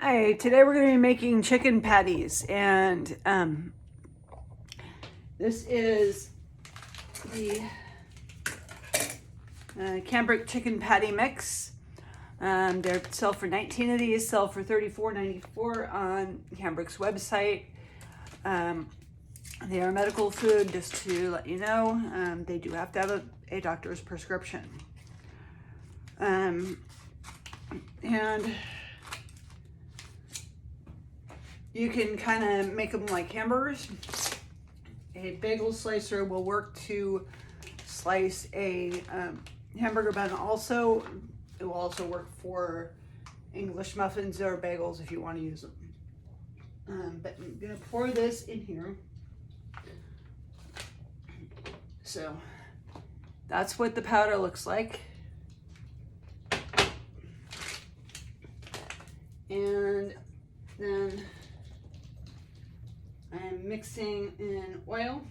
Hi, today we're going to be making chicken patties, and this is the cambric chicken patty mix. They sell for 19 of these, sell for $34.94 on Cambric's website. They are medical food, just to let you know. They do have to have a doctor's prescription. And you can kind of make them like hamburgers. A bagel slicer will work to slice a hamburger bun also. It will also work for English muffins or bagels if you want to use them. But I'm going to pour this in here. So that's what the powder looks like. And then I'm mixing in oil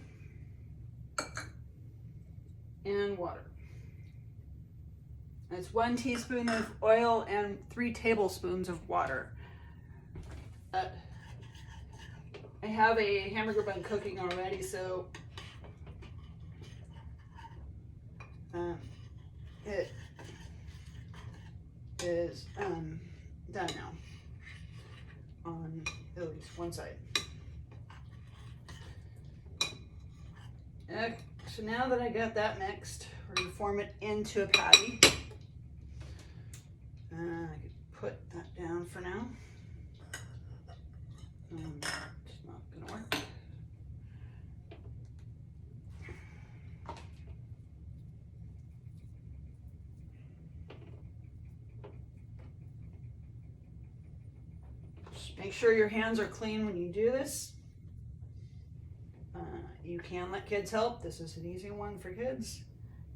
and water. It's 1 teaspoon of oil and 3 tablespoons of water. I have a hamburger bun cooking already, so it is done now on at least one side. So now that I got that mixed, we're going to form it into a patty. I could put that down for now. It's not going to work. Just make sure your hands are clean when you do this. You can let kids help. This is an easy one for kids.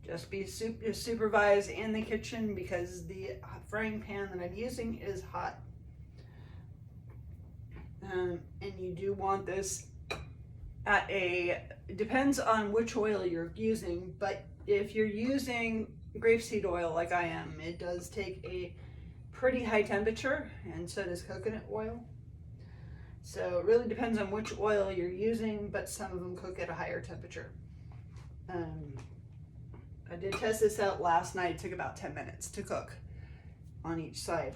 Just be supervised in the kitchen because the frying pan that I'm using is hot. And you do want this at it depends on which oil you're using, but if you're using grapeseed oil like I am, it does take a pretty high temperature, and so does coconut oil. So it really depends on which oil you're using, but some of them cook at a higher temperature. I did test this out last night. It took about 10 minutes to cook on each side.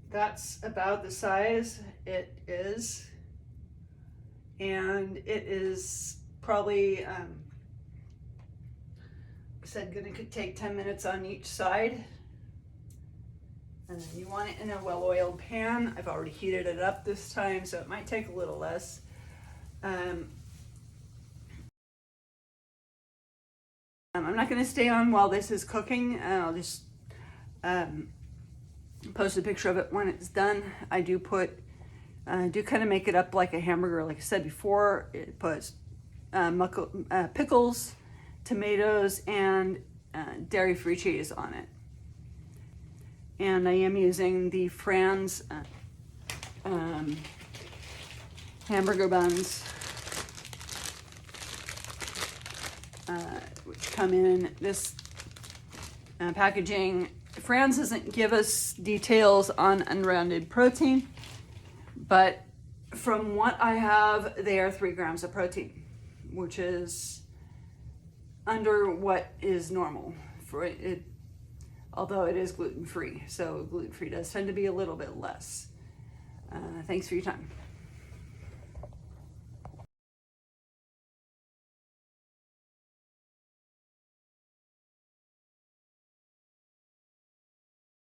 That's about the size it is. And it is probably, going to take 10 minutes on each side. And then you want it in a well-oiled pan. I've already heated it up this time, so it might take a little less. I'm not going to stay on while this is cooking. I'll just post a picture of it when it's done. I do kind of make it up like a hamburger. Like I said before, it puts pickles, tomatoes, and dairy-free cheese on it. And I am using the Franz hamburger buns, which come in this packaging. Franz doesn't give us details on unrounded protein, but from what I have, they are 3 grams of protein, which is under what is normal for it, although it is gluten-free. So gluten-free does tend to be a little bit less. Thanks for your time.